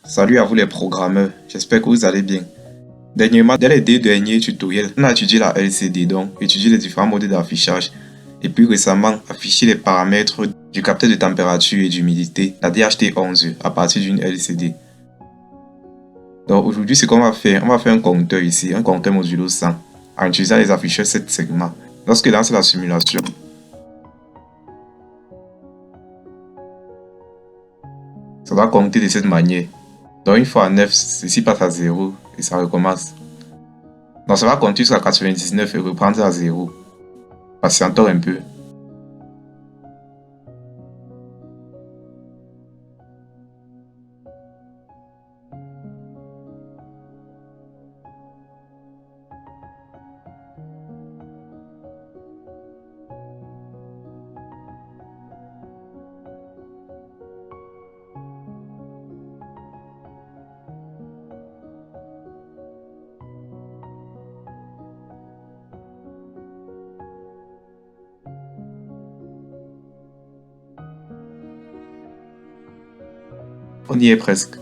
Salut à vous les programmeurs, j'espère que vous allez bien. Dernièrement, dans les deux derniers tutoriels, on a étudié la LCD, donc étudié les différents modes d'affichage. Et puis récemment, afficher les paramètres du capteur de température et d'humidité, la DHT11, à partir d'une LCD. Donc aujourd'hui, ce qu'on va faire, on va faire un compteur ici, un compteur modulo 100, en utilisant les afficheurs 7 segments. Lorsque lance la simulation, ça va compter de cette manière. Donc une fois à 9, ceci passe à 0 et ça recommence. Donc ça va compter jusqu'à 99 et reprendre à 0. Patientons un peu. On y est presque.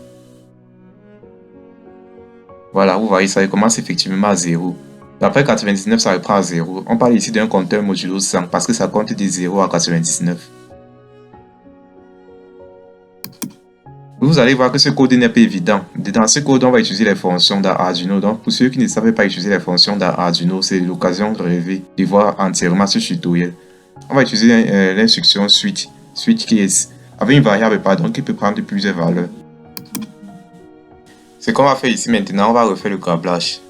Voilà, vous voyez, ça recommence effectivement à 0. Après 99, ça reprend à 0. On parle ici d'un compteur modulo 100 parce que ça compte de 0 à 99. Vous allez voir que ce code n'est pas évident. Dans ce code, on va utiliser les fonctions d'Arduino. Donc, pour ceux qui ne savent pas utiliser les fonctions d'Arduino, c'est l'occasion de rêver de voir entièrement ce tutoriel. On va utiliser l'instruction switch case avec une variable pardon qui peut prendre plusieurs valeurs. Ce qu'on va faire ici maintenant, on va refaire le câblage.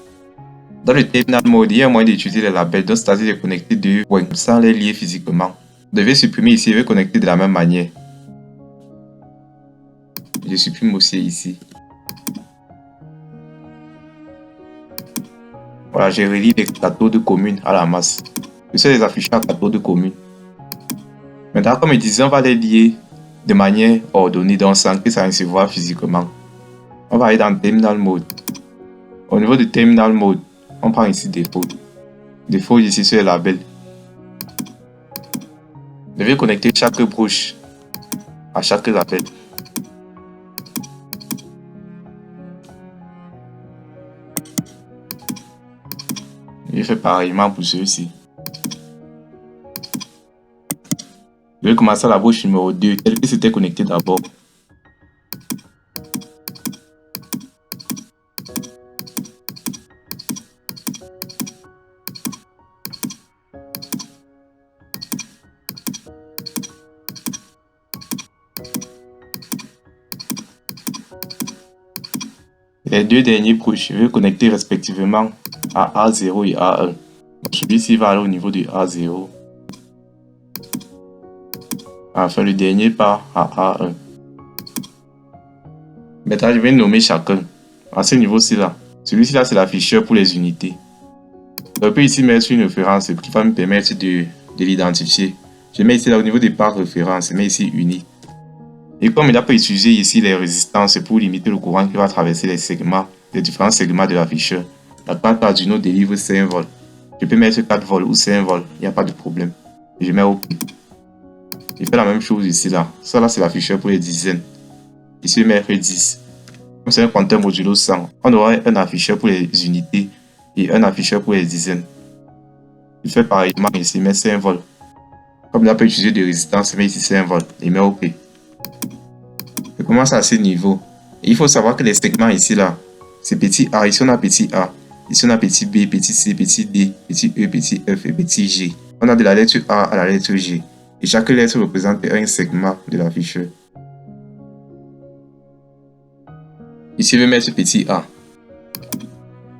Dans le terminal mode, il y a un moyen d'utiliser les labels, donc c'est-à-dire de connecter deux points sans les lier physiquement. Vous devez supprimer ici et reconnecter de la même manière. Je supprime aussi ici. Voilà, j'ai relié les cathodes communes à la masse. Je sais les afficher à cathodes communes. Maintenant, comme je disais, on va les lier de manière ordonnée, donc sans que ça ne se voit physiquement. On va aller dans Terminal Mode. Au niveau du Terminal Mode, on prend ici Default. Default ici sur le label. Vous devez connecter chaque broche à chaque label. Je fais pareillement pour ceux-ci. Je vais commencer à la broche numéro 2, telle que c'était connecté d'abord. Les deux derniers broches, je vais connecter respectivement à A0 et A1. Celui-ci va aller au niveau du A0. Enfin, le dernier part à A1. Maintenant, je vais nommer chacun. À ce niveau-ci là. Celui-ci là, c'est l'afficheur pour les unités. Je peux ici mettre une référence qui va me permettre de l'identifier. Je mets ici là au niveau des parts références, je mets ici uni. Et comme il a pas utilisé ici les résistances pour limiter le courant qui va traverser les segments, les différents segments de l'afficheur, la carte Arduino délivre 5 volts. Je peux mettre 4 volts ou 5 volts, il n'y a pas de problème. Et je mets OK. Je fais la même chose ici là. Ça là c'est l'afficheur pour les dizaines. Ici je mets F10. Comme c'est un compteur modulo 100, on aura un afficheur pour les unités et un afficheur pour les dizaines. Je fais pareillement ici, je mets 5 volts. Comme il n'a pas utilisé de résistance, je mets ici 5 volts et je mets OK. Je commence à ce niveau. Et il faut savoir que les segments ici là, c'est petit a, ici on a petit a, ici on a petit b, petit c, petit d, petit e, petit f et petit g. On a de la lettre a à la lettre g. Et chaque lettre représente un segment de l'afficheur. Ici je vais mettre petit a.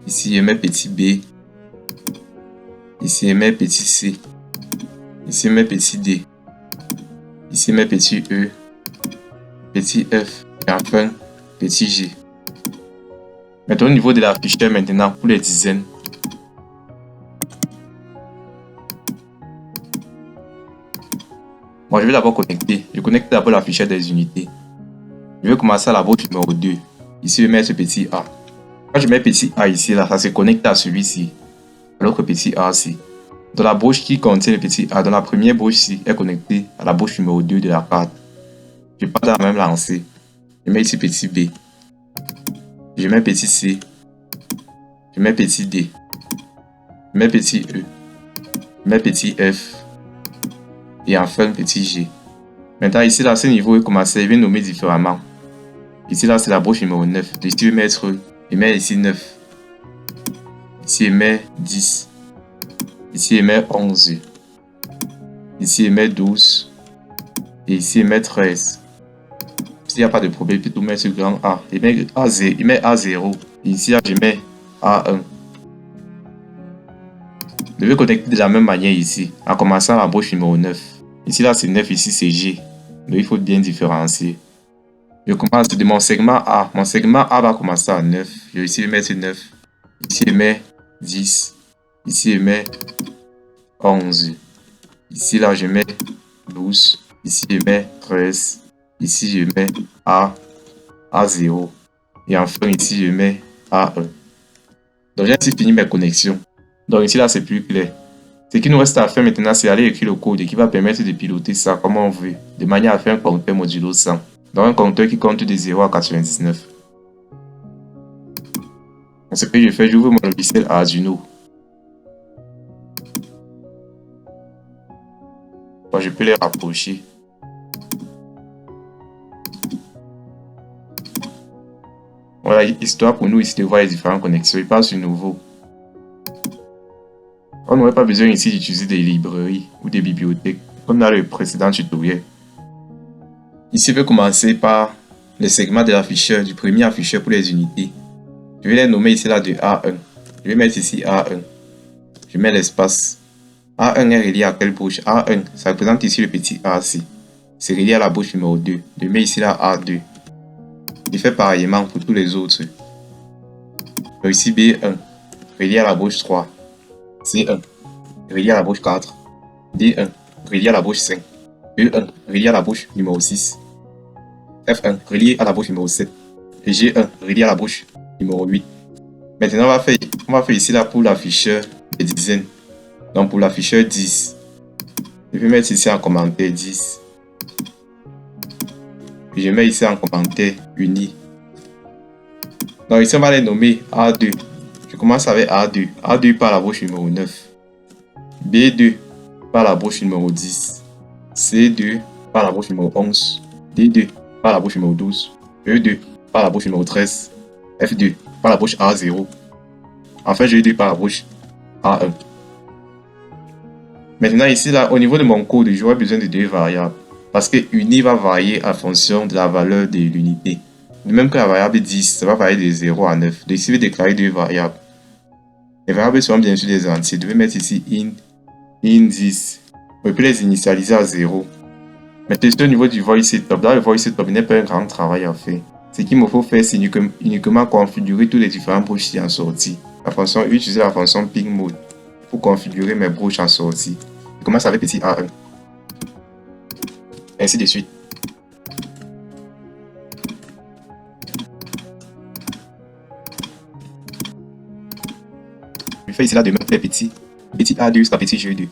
Ici je mets petit b. Ici je mets petit c. Ici je mets petit d. Ici je mets petit e. Petit f et enfin petit g. Maintenant au niveau de l'afficheur maintenant pour les dizaines. Bon, je vais d'abord connecter. Je connecte d'abord l'afficheur des unités. Je vais commencer à la broche numéro 2. Ici je vais mettre petit a. Quand je mets petit a ici là, ça se connecte à celui-ci. Alors que petit a ici. Dans la broche qui contient le petit a, dans la première broche ici, est connectée à la broche numéro 2 de la carte. Je pars dans la même lancée. Je mets ici petit b. Je mets petit C. Je mets petit D. Je mets petit E. Je mets petit F. Et enfin petit G. Maintenant ici là, ce niveau est commencé, il va nommer différemment. Ici là, c'est la broche numéro 9. Ici, je mets ici 9. Ici, je mets 10. Ici, je mets 11. Ici, je mets 12. Et ici, je mets 13. S'il n'y a pas de problème, je peux tout mettre sur grand A. Il met A0. Ici, là, je mets A1. Je vais connecter de la même manière ici, en commençant la broche numéro 9. Ici, là, c'est 9. Ici, c'est G. Donc, il faut bien différencier. Je commence de mon segment A. Mon segment A va commencer à 9. Je vais ici mettre 9. Ici, je mets 10. Ici, je mets 11. Ici, là, je mets 12. Ici, je mets 13. Ici, je mets A0. Et enfin, ici, je mets A1. Donc, j'ai ainsi fini mes connexions. Donc, ici, là, c'est plus clair. Ce qui nous reste à faire maintenant, c'est aller écrire le code qui va permettre de piloter ça comme on veut, de manière à faire un compteur modulo 100. Donc, un compteur qui compte de 0 à 99. Donc, ce que je fais, j'ouvre mon logiciel Arduino. Donc, je peux les rapprocher. Voilà, histoire pour nous ici de voir les différentes connexions. Il passe sur nouveau. On n'aurait pas besoin ici d'utiliser des librairies ou des bibliothèques, comme dans le précédent tutoriel. Ici, je vais commencer par les segments de l'afficheur, du premier afficheur pour les unités. Je vais les nommer ici là de A1. Je vais mettre ici A1. Je mets l'espace. A1 est relié à quelle broche? A1, ça représente ici le petit AC. C'est relié à la broche numéro 2. Je mets ici là A2. Je fais pareillement pour tous les autres. Donc ici B1, relié à la broche 3. C1, relié à la broche 4. D1, relié à la broche 5. E1, relié à la broche numéro 6. F1, relié à la broche numéro 7. Et G1, relié à la broche numéro 8. Maintenant, on va faire ici là pour l'afficheur des dizaines. Donc pour l'afficheur 10, je vais mettre ici en commentaire 10. Et je mets ici en commentaire uni. Donc ici, on va les nommer A2. Je commence avec A2. A2 par la broche numéro 9. B2 par la broche numéro 10. C2 par la broche numéro 11. D2 par la broche numéro 12. E2 par la broche numéro 13. F2 par la broche A0. Enfin, G2 par la broche A1. Maintenant ici, là, au niveau de mon code, j'aurai besoin de deux variables. Parce que uni va varier en fonction de la valeur de l'unité. De même que la variable 10, ça va varier de 0 à 9. Donc ici, je vais déclarer deux variables. Les variables seront bien sûr des entiers. Je vais mettre ici in 10. On peut les initialiser à 0. Maintenant, au niveau du void setup, dans le void setup, il n'est pas un grand travail à faire. Ce qu'il me faut faire, c'est uniquement configurer tous les différents broches qui sont en sortie. Utiliser la fonction ping mode pour configurer mes broches en sortie. Je commence avec petit A1. Ainsi de suite. Je fais ici là de me faire petit A2 jusqu'à petit G2.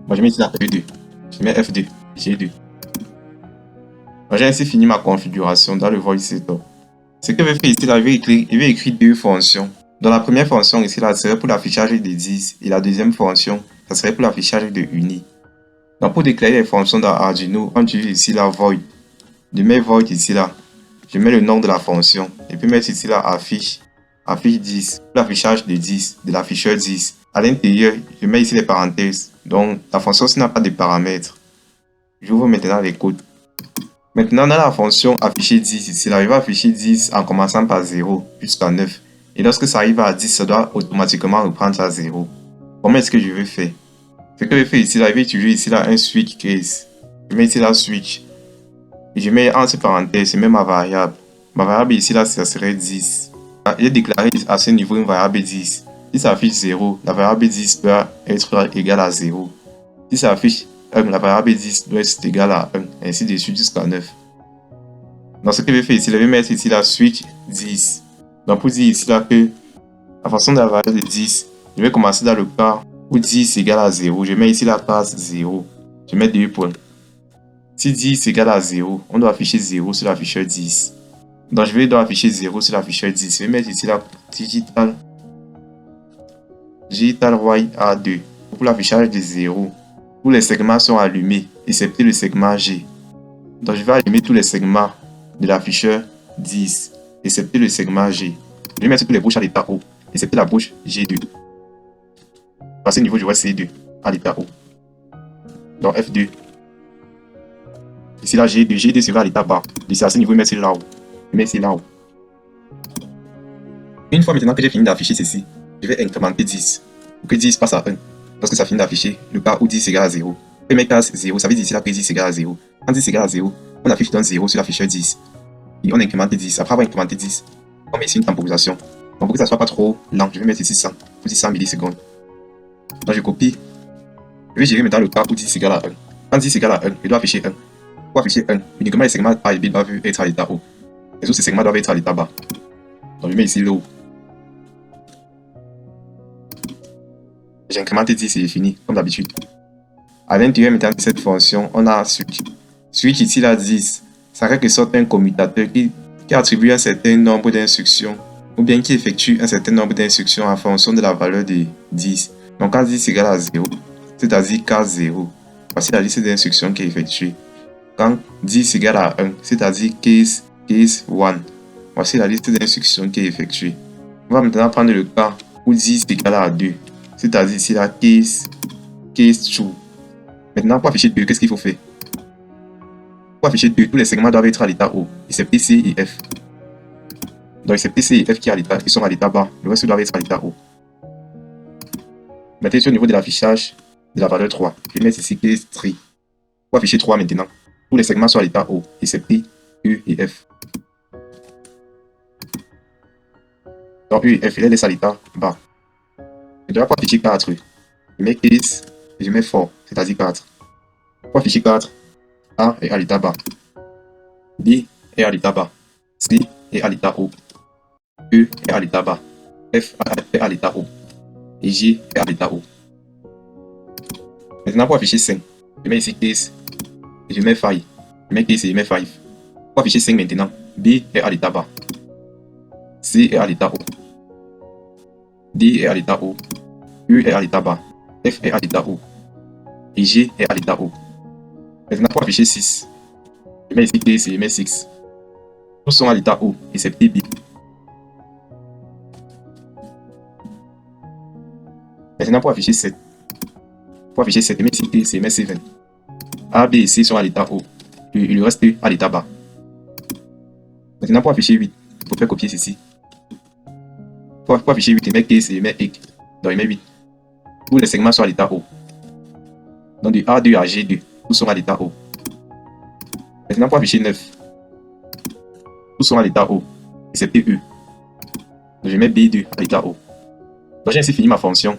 Moi je mets ici là E2. Je mets F2, G2. J'ai ainsi fini ma configuration dans le void setup. Ce que je vais faire ici là, je vais écrire deux fonctions. Dans la première fonction ici là, ça serait pour l'affichage de 10 et la deuxième fonction, ça serait pour l'affichage de uni. Donc pour déclarer les fonctions dans Arduino, on utilise ici la void. Je mets void ici là. Je mets le nom de la fonction. Et puis mettre ici là affiche 10. Pour l'affichage de 10, de l'afficheur 10. À l'intérieur, je mets ici les parenthèses. Donc la fonction n'a pas de paramètres. J'ouvre maintenant les codes. Maintenant dans la fonction afficher 10 ici là, je vais afficher 10 en commençant par 0 jusqu'à 9. Et lorsque ça arrive à 10, ça doit automatiquement reprendre à 0. Comment est-ce que je vais faire? Ce que je fais ici là, je vais utiliser ici là un switch case. Je mets ici là switch. Et je mets entre parenthèses, c'est même ma variable. Ma variable ici là, ça serait 10. J'ai déclaré à ce niveau une variable 10. Si ça affiche 0, la variable 10 doit être égale à 0. Si ça affiche 1, la variable 10 doit être égale à 1. Ainsi de suite jusqu'à 9. Donc ce que je vais faire ici, je vais mettre ici la switch 10. Donc pour dire ici là que la façon de la variable de 10, je vais commencer dans le cas où 10 égale à 0. Je mets ici la case 0. Je mets 2 points. Si 10 égale à 0, on doit afficher 0 sur l'afficheur 10. Donc je vais donc afficher 0 sur l'afficheur 10. Je vais mettre ici la digital white A2 pour l'affichage de 0. Tous les segments sont allumés, excepté le segment G. Donc je vais allumer tous les segments de l'afficheur 10, excepté le segment G. Je vais mettre toutes les bouches à l'état haut, excepté la bouche G2. Passer au niveau du voie C2 à l'état haut. Donc F2. Ici là G2, G2 sera à l'état bas. Ici à ce niveau, je vais mettre là-haut. Je vais mettre là-haut. Une fois maintenant que j'ai fini d'afficher ceci, je vais incrémenter 10 pour que 10 passe à 1. Lorsque ça finit d'afficher, le cas où 10 égale à 0. Je mets casse 0, ça veut dire ici là que 10 égale à 0. Quand 10 égale à 0, on affiche donc 0 sur l'afficheur 10. Et on incrémente 10. Après avoir incrémenté 10, on met ici une temporisation. Donc pour que ça ne soit pas trop lent, je vais mettre ici 100 pour 100 millisecondes. Donc je copie. Je vais gérer maintenant le cas où 10 égale à 1. Quand 10 égale à 1, je dois afficher 1. Pour afficher 1, uniquement les segments A et B doivent être à l'état haut. Les autres segments doivent être à l'état bas. Donc je mets ici le haut. J'ai incrémenté 10 et c'est fini, comme d'habitude. À l'intérieur maintenant de cette fonction, on a switch. Switch ici là 10. C'est en quelque sorte un commutateur qui attribue un certain nombre d'instructions ou bien qui effectue un certain nombre d'instructions en fonction de la valeur de 10. Donc quand 10 égale à 0, c'est-à-dire K0, voici la liste d'instructions qui est effectuée. Quand 10 égale à 1, c'est-à-dire case 1, voici la liste d'instructions qui est effectuée. On va maintenant prendre le cas où 10 égale à 2, c'est-à-dire ici la case 2. Maintenant, pour afficher 2, qu'est-ce qu'il faut faire? Pour afficher 2, tous les segments doivent être à l'état haut, excepté C et F. Donc, excepté C et F qui sont à l'état bas, le reste doit être à l'état haut. Maintenant, au niveau de l'affichage de la valeur 3, je vais mettre ici case 3. Pour afficher 3 maintenant, tous les segments sont à l'état haut, excepté E et F. Donc, E et F, il laisse à l'état bas. Je dois pas afficher 4. Je mets case et je mets 4, c'est-à-dire 4. Pour afficher 4, A est à l'état bas. B est à l'état bas. C est à l'état haut. E est à l'état bas. F est à l'état haut. Et G est à l'état haut. Maintenant, pour afficher 5, je mets ici case et je mets 5. Je mets case et je mets 5. Pour afficher 5 maintenant, B est à l'état bas. C est à l'état haut. D est à l'état haut. E est à l'état bas. F est à l'état haut. Et G est à l'état haut. Maintenant, pour afficher 6, je mets ici case et je mets 6. Tous sont à l'état haut, excepté B. Maintenant, pour afficher 7, je mets ici case et je mets 7. A, B et C sont à l'état haut. Et le reste à l'état bas. Maintenant, pour afficher 8, il faut faire copier ceci. Pour afficher 8, je mets case et je mets 8. Donc, je mets 8. Tous les segments sont à l'état haut. Donc, de A2 à G2, tous sont à l'état haut. Maintenant, pour afficher 9, tous sont à l'état haut, excepté E. Donc, je mets B2 à l'état haut. Donc, j'ai ainsi fini ma fonction.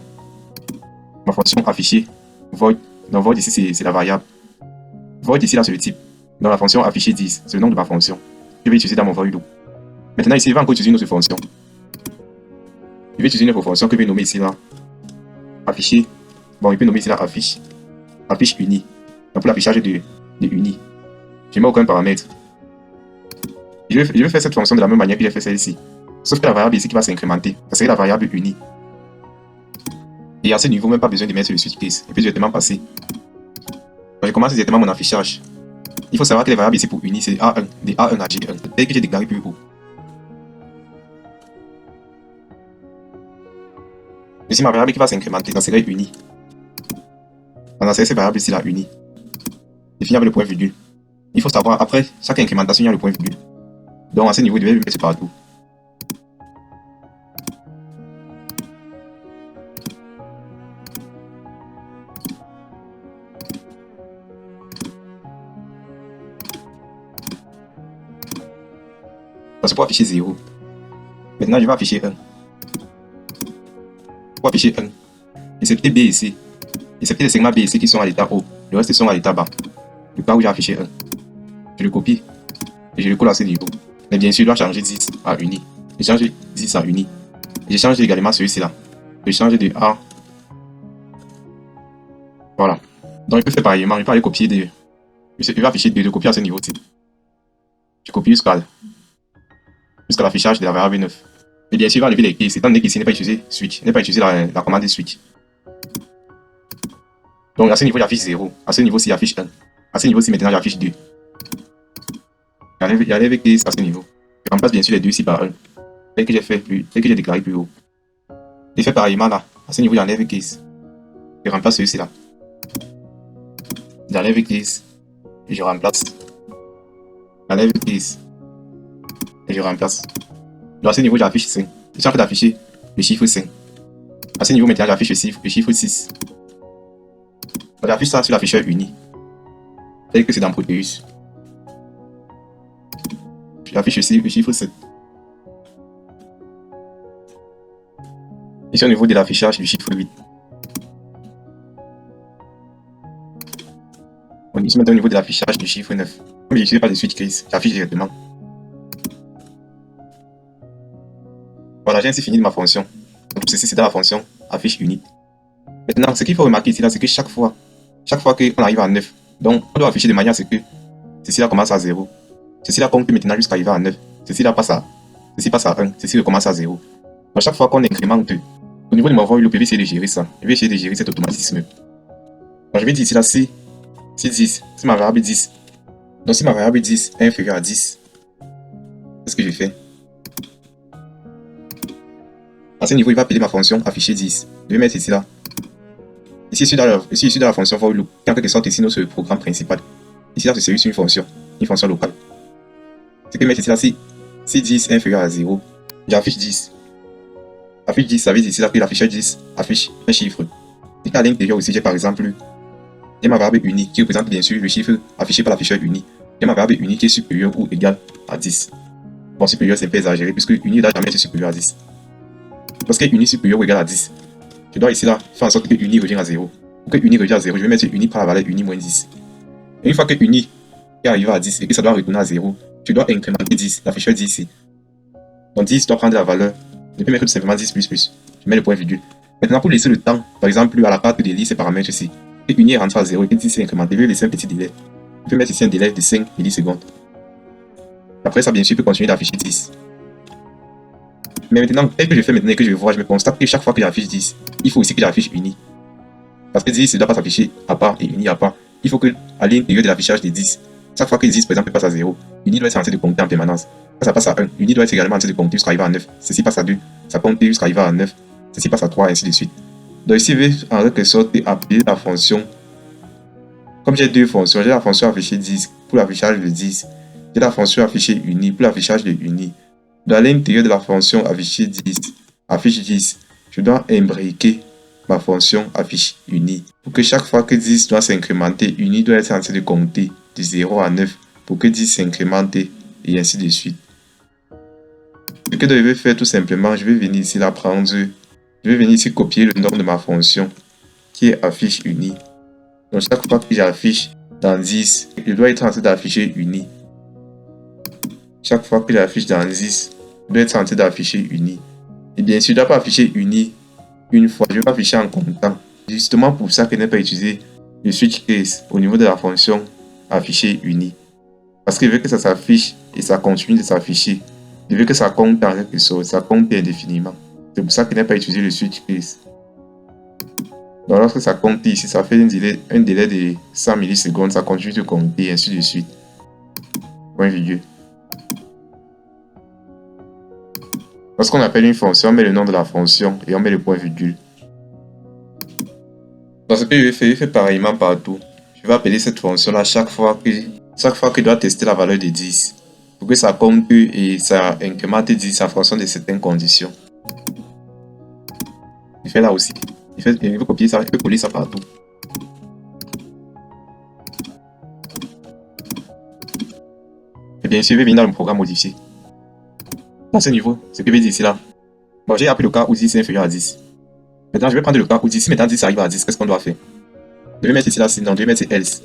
Ma fonction affichée, void. Donc, void ici, c'est la variable. Void ici, là, c'est le type. Donc, la fonction affichée 10, c'est le nom de ma fonction. Je vais utiliser dans mon void loop. Maintenant, ici, je vais encore utiliser une autre fonction. Je vais utiliser une autre fonction que je vais nommer ici, là. Afficher. Bon, je peux nommer ici, là, affiche. Affiche uni. Donc, pour l'affichage de uni. Je ne mets aucun paramètre. Je vais faire cette fonction de la même manière que j'ai fait celle-ci. Sauf que la variable ici qui va s'incrémenter, ça serait la variable uni. Et à ce niveau, même pas besoin de mettre le switch case. Je peux directement passer. Donc, je commence directement mon affichage. Il faut savoir que les variables ici pour uni, c'est A1, de A1 à G1. Tel que j'ai déclaré plus haut. Ici, ma variable qui va s'incrémenter, ça serait uni. On a cette variable ici, la uni. Définie avec le point virgule. Il faut savoir, après chaque incrémentation, il y a le point virgule. Donc, à ce niveau, je vais le mettre partout. C'est pour afficher 0. Maintenant, je vais afficher 1. Pour afficher 1, excepté B et C. Excepté les segments B et C qui sont à l'état haut. Le reste sont à l'état bas. Le cas où j'ai affiché 1. Je le copie et je le colle à ce niveau. Mais bien sûr, je dois changer 10 à uni. Je change 10 à uni. Et je change également celui-ci là. Je change de A. Voilà. Donc, je peux faire pareillement. Je peux aller copier je vais afficher 2, de copier à ce niveau-ci. Je copie jusqu'à jusqu'à l'affichage de la variable 9. Et bien sûr, il va enlever les keys, étant donné qu'ici n'est pas utilisé switch, n'est pas utilisé la commande switch. Donc à ce niveau, j'affiche 0. À ce niveau-ci, j'affiche 1. À ce niveau-ci, maintenant, j'affiche 2. J'enlève keys à ce niveau. Je remplace bien sûr les deux ici par 1. Tel que j'ai fait tel que j'ai déclaré plus haut. Et fait pareillement là. À ce niveau, j'enlève keys. Je remplace celui-ci là. J'enlève keys. Et je remplace. J'enlève keys. Et je remplace. Donc à ce niveau, j'affiche 5. Je suis en train d'afficher le chiffre 5. À ce niveau, maintenant, j'affiche le chiffre 6. J'affiche ça sur l'afficheur uni. Tel que c'est dans Proteus. J'affiche aussi le chiffre 7. Ici au niveau de l'affichage du chiffre 8. On est ici maintenant au niveau de l'affichage du chiffre 9. Comme je n'utilise pas de switch case, j'affiche directement. Voilà, j'ai ainsi fini de ma fonction. Donc ceci c'est dans la fonction affiche unique. Maintenant, ce qu'il faut remarquer ici là, c'est que chaque fois qu'on arrive à 9, donc on doit afficher de manière à ce que ceci là commence à 0. Ceci là compte maintenant jusqu'à arriver à 9. Ceci là passe à 1. Ceci recommence à 0. À chaque fois qu'on incrémente, au niveau de mon voile, je vais essayer de gérer ça. Je vais essayer de gérer cet automatisme. Donc je vais dire ici là, si 10, si ma variable 10. Donc si ma variable 10 est inférieure à 10, qu'est-ce que je fais? À ce niveau, il va appeler ma fonction afficher 10. Je vais mettre ici là. Ici, dans la fonction for loop, en quelque sorte ici notre programme principal. Ici là, c'est une fonction locale. Ce que je vais mettre ici là, si 10 est inférieur à 0, j'affiche 10. Affiche 10, ça veut dire ici là que l'afficheur 10 affiche un chiffre. Et qu'à l'intérieur aussi, j'ai par exemple ma variable unie qui représente bien sûr le chiffre affiché par l'afficheur uni. J'ai ma variable unie qui est supérieure ou égale à 10. Bon, supérieur c'est un peu exagéré puisque uni ne doit jamais être supérieur à 10. Lorsque uni supérieur ou égal à 10, je dois ici là faire en sorte que uni revienne à 0. Pour que uni revienne à 0, je vais mettre uni par la valeur uni moins 10. Et une fois que uni est arrivé à 10 et que ça doit retourner à 0, je dois incrémenter 10, l'afficheur 10 ici. Donc 10 doit prendre la valeur. Je peux mettre tout simplement 10 plus plus. Je mets le point virgule. Maintenant, pour laisser le temps, par exemple, à la carte de lire ces paramètres ici, que uni est rentré à 0 et que 10 est incrémenté, je vais laisser un petit délai. Je peux mettre ici un délai de 5 millisecondes. Après ça, bien sûr, je peux continuer d'afficher 10. Mais maintenant, tel que je fais maintenant et que je vois, je me constate que chaque fois que j'affiche 10, il faut aussi que j'affiche uni. Parce que 10 ne doit pas s'afficher à part et uni à part. Il faut que, à l'intérieur de l'affichage des 10, chaque fois que 10 par exemple passe à 0, uni doit être en train de compter en permanence. Quand ça passe à 1, uni doit être également en train de compter jusqu'à arriver à 9. Ceci passe à 2, ça compte jusqu'à arriver à 9. Ceci passe à 3, et ainsi de suite. Donc ici, je vais en quelque sorte appeler la fonction. Comme j'ai deux fonctions, j'ai la fonction afficher 10 pour l'affichage de 10. J'ai la fonction afficher uni pour l'affichage de uni. Dans l'intérieur de la fonction afficher 10, affiche 10, je dois imbriquer ma fonction affiche uni. Pour que chaque fois que 10 doit s'incrémenter, uni doit être en train de compter de 0 à 9 pour que 10 s'incrémente et ainsi de suite. Ce que je vais faire tout simplement, je vais venir ici la prendre, je vais venir ici copier le nom de ma fonction qui est affiche uni. Donc chaque fois que j'affiche dans 10, je dois être en train d'afficher uni. Chaque fois que j'affiche dans 10, je dois être en train d'afficher uni. Et bien sûr, je ne dois pas afficher uni une fois, je vais afficher en comptant. Justement pour ça que je n'ai pas utilisé le switch case au niveau de la fonction afficher uni. Parce que je veux que ça s'affiche et ça continue de s'afficher. Je veux que ça compte en quelque sorte, ça compte indéfiniment. C'est pour ça que je n'ai pas utilisé le switch case. Donc lorsque ça compte ici, ça fait un délai de 100 millisecondes, ça continue de compter et ainsi de suite. Point virgule. Lorsqu'on appelle une fonction, on met le nom de la fonction et on met le point virgule. Dans ce que je vais faire pareillement partout. Je vais appeler cette fonction-là chaque fois que je dois tester la valeur de 10. Pour que ça compte et ça incrémente 10 en fonction de certaines conditions. Je fais là aussi. Je vais copier ça, je peux coller ça partout. Et bien sûr, je vais venir dans le programme modifié. À ce niveau, ce que je vais dire ici là. Bon, j'ai appelé le cas où 10 est inférieur à 10. Maintenant, je vais prendre le cas où 10. Si maintenant 10 arrive à 10, qu'est-ce qu'on doit faire? Je vais mettre ici là sinon, je vais mettre else.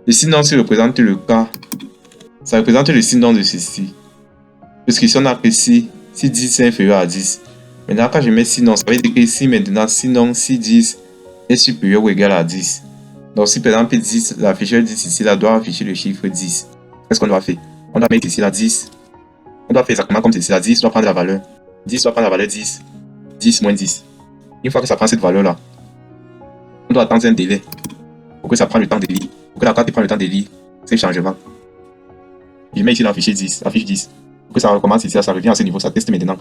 Le sinon, ça représente le cas. Ça représente le sinon de ceci. Puisqu'ici, on a que si 10 est inférieur à 10. Maintenant, quand je mets sinon, ça veut dire que ici maintenant, sinon, si 10 est supérieur ou égal à 10. Donc, si par exemple 10, l'afficheur 10 ici là doit afficher le chiffre 10. Qu'est-ce qu'on doit faire? On doit mettre ici là 10. On doit faire exactement comme ceci. 10 doit prendre la valeur. 10 doit prendre la valeur 10. 10 moins 10. Une fois que ça prend cette valeur-là, on doit attendre un délai pour que ça prenne le temps de lire. Pour que la carte prenne le temps de lire ces changements. Je mets ici dans le fichier 10, affiche 10. Pour que ça recommence ici, ça revient à ce niveau, ça teste maintenant.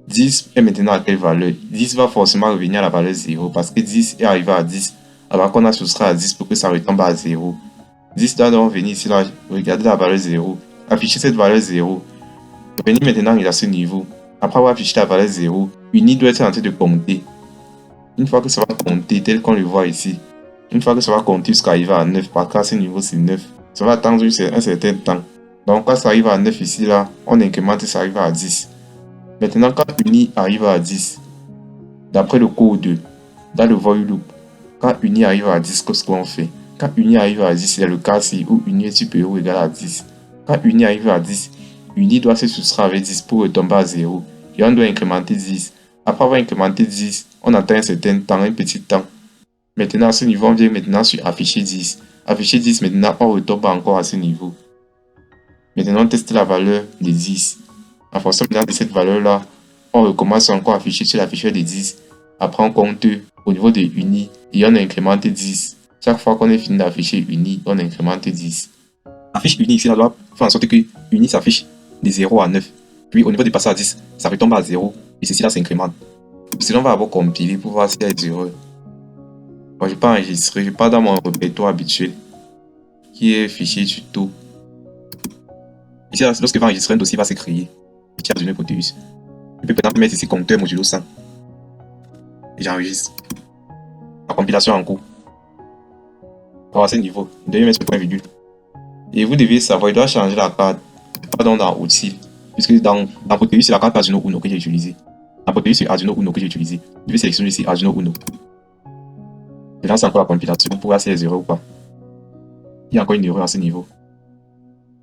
10 est maintenant à quelle valeur? 10 va forcément revenir à la valeur 0 parce que 10 est arrivé à 10. Alors qu'on a soustrait à 10 pour que ça retombe à 0. 10 doit donc venir ici, là, regarder la valeur 0. Afficher cette valeur 0. Revenir maintenant à ce niveau. Après avoir affiché la valeur 0, Uni doit être en train de compter. Une fois que ça va compter, tel qu'on le voit ici, une fois que ça va compter jusqu'à arriver à 9, parce qu'à ce niveau c'est 9, ça va attendre un certain temps. Donc quand ça arrive à 9 ici, là, on incrémente et ça arrive à 10. Maintenant, quand Uni arrive à 10, d'après le code dans le void loop, quand Uni arrive à 10, qu'est-ce qu'on fait? Quand Uni arrive à 10, c'est le cas ici où Uni est supérieur ou égal à 10. Quand Uni arrive à 10, Uni doit se soustraire avec 10 pour retomber à 0. Et on doit incrémenter 10. Après avoir incrémenté 10, on attend un certain temps, un petit temps. Maintenant, à ce niveau, on vient maintenant sur afficher 10. Afficher 10, maintenant, on retombe encore à ce niveau. Maintenant, on teste la valeur de 10. En fonction de cette valeur-là, on recommence encore à afficher sur l'afficheur de 10. Après, on compte au niveau de Uni et on incrémente 10. Chaque fois qu'on est fini d'afficher Uni, on incrémente 10. Affiche Uni ici, on doit faire en sorte que Uni s'affiche de 0 à 9. Puis au niveau du passage à 10, ça retombe à 0. Et ceci là s'incrémente. Sinon, on va avoir compilé pour voir s'il y a des erreurs. Moi, je n'ai pas enregistré, je pars dans mon répertoire habituel qui est fichier tuto. Ici, lorsque je vais enregistrer un dossier, il va se créer. Fichier Arduino Proteus. Je peux par exemple mettre ici compteur modulo 100. Et j'enregistre. La compilation en cours. Alors à ce niveau, vous devez mettre ce point virgule. Et vous devez savoir, il doit changer la carte. Pardon, dans Outils. Puisque dans Proteus, c'est la carte Arduino Uno que j'ai utilisée. Dans Proteus, c'est Arduino Uno que j'ai utilisé. Je vais sélectionner ici Arduino Uno. Je lance encore la compilation pour voir si il y a des erreurs ou pas. Il y a encore une erreur à ce niveau.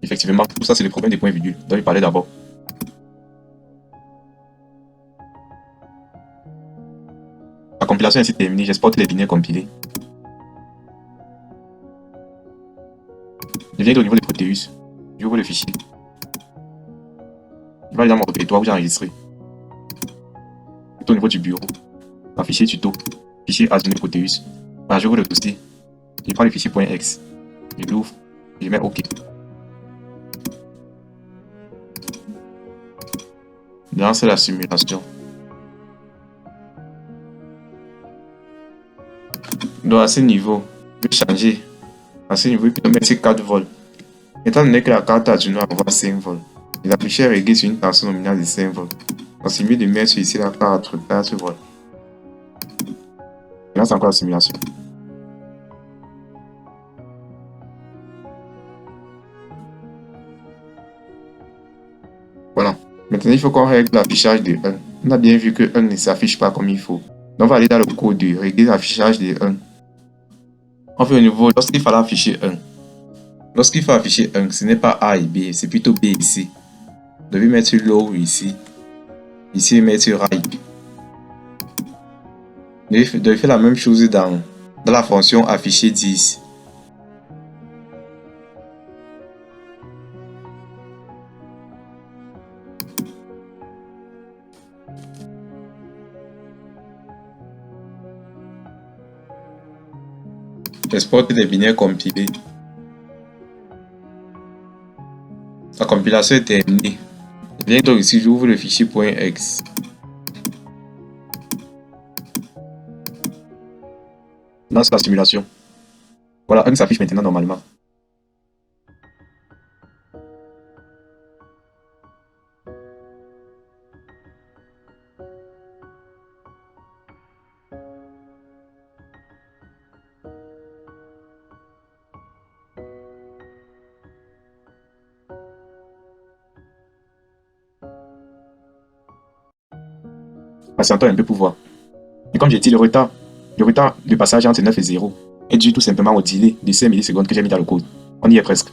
Effectivement, tout ça c'est le problème des points virgules dont je parlais d'abord. La compilation est ainsi terminée, j'exporte les binaires compilés. Je viens au niveau de Proteus. J'ouvre le fichier. Je vais aller dans mon répertoire où j'ai enregistré. Au niveau du bureau. Dans fichier tuto. Fichier Arduino Proteus. Voilà, j'ouvre le dossier. Je prends le fichier .x. Je l'ouvre. Je mets OK. Je lance la simulation. Donc à ce niveau, je vais changer. À ce niveau, je peux mettre 4 volts. Étant donné que la carte Arduino envoie 5 volts, et l'afficheur est réglé sur une tension nominale de 5 volts. Donc c'est mieux de mettre ici la carte 4 volts. Je lance encore la simulation. Voilà. Maintenant, il faut qu'on règle l'affichage de 1. On a bien vu que 1 ne s'affiche pas comme il faut. Donc, on va aller dans le code de régler l'affichage de 1. On fait au niveau lorsqu'il fallait afficher 1. Lorsqu'il faut afficher 1, ce n'est pas A et B, c'est plutôt B ici. Vous devez mettre low ici. Ici, mettre right. Vous devez faire la même chose dans la fonction afficher 10. J'exporte les binaires compilés. La compilation est terminée. Je viens donc ici, j'ouvre le fichier .x. Lance la simulation. Voilà, 1 s'affiche maintenant normalement. Patientons un peu pour voir. Et comme j'ai dit, le retard de passage entre 9 et 0 est dû tout simplement au delay de 5 millisecondes que j'ai mis dans le code. On y est presque.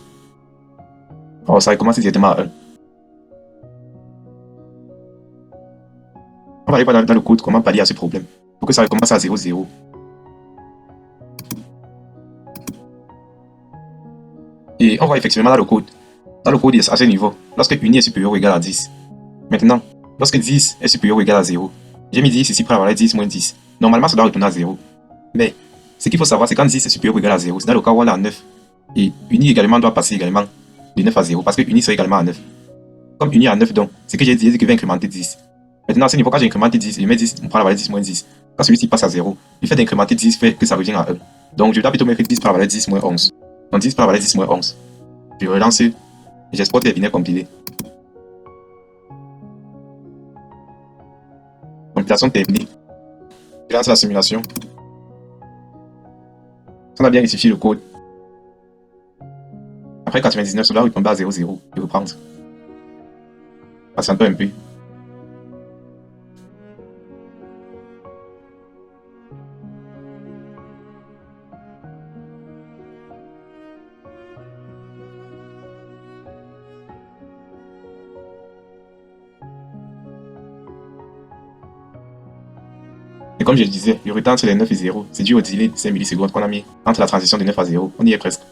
Alors ça recommence directement à 1. On va aller voir dans le code comment pallier à ce problème pour que ça recommence à 0, 0. Et on voit effectivement dans le code Dans le code à ce niveau, lorsque uni est supérieur ou égal à 10. Maintenant, lorsque 10 est supérieur ou égal à 0, j'ai mis 10 ici pour avoir 10 moins 10. Normalement, ça doit retourner à 0. Mais ce qu'il faut savoir, c'est quand 10 est supérieur ou égal à 0, c'est dans le cas où on est à 9. Et uni également doit passer également de 9 à 0 parce que uni serait également à 9. Comme uni à 9, donc, ce que j'ai dit, c'est que je vais incrémenter 10. Maintenant, à ce niveau, quand j'ai incrémenté 10, je mets 10, on prend la valeur 10 moins 10. Quand celui-ci passe à 0, le fait d'incrémenter 10 fait que ça revient à 1. Donc, je dois plutôt mettre 10 par la valeur 10 moins 11. Donc, 10 par la valeur 10 moins 11. Je relance et j'exporte les binaires compilés. Compilation terminée. Je lance la simulation. On a bien rectifié le code. Après 99, ça doit retomber à 00 et reprendre. Patientons un peu. Et comme je le disais, le retard entre les 9 et 0, c'est dû au délai de 5 millisecondes qu'on a mis entre la transition de 9 à 0. On y est presque.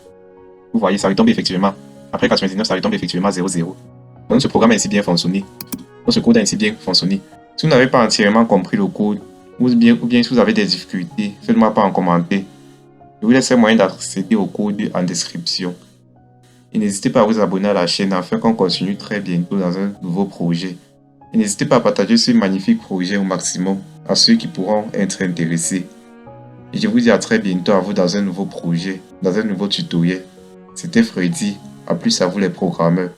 Vous voyez, ça retombe effectivement. Après 99, ça retombe effectivement à 00. Donc ce programme a ainsi bien fonctionné. Donc ce code a ainsi bien fonctionné. Si vous n'avez pas entièrement compris le code, ou bien si vous avez des difficultés, faites-moi pas en commentaire. Je vous laisse un moyen d'accéder au code en description. Et n'hésitez pas à vous abonner à la chaîne afin qu'on continue très bientôt dans un nouveau projet. Et n'hésitez pas à partager ce magnifique projet au maximum à ceux qui pourront être intéressés. Et je vous dis à très bientôt à vous dans un nouveau projet, dans un nouveau tutoriel. C'était Freddy. À plus à vous les programmeurs.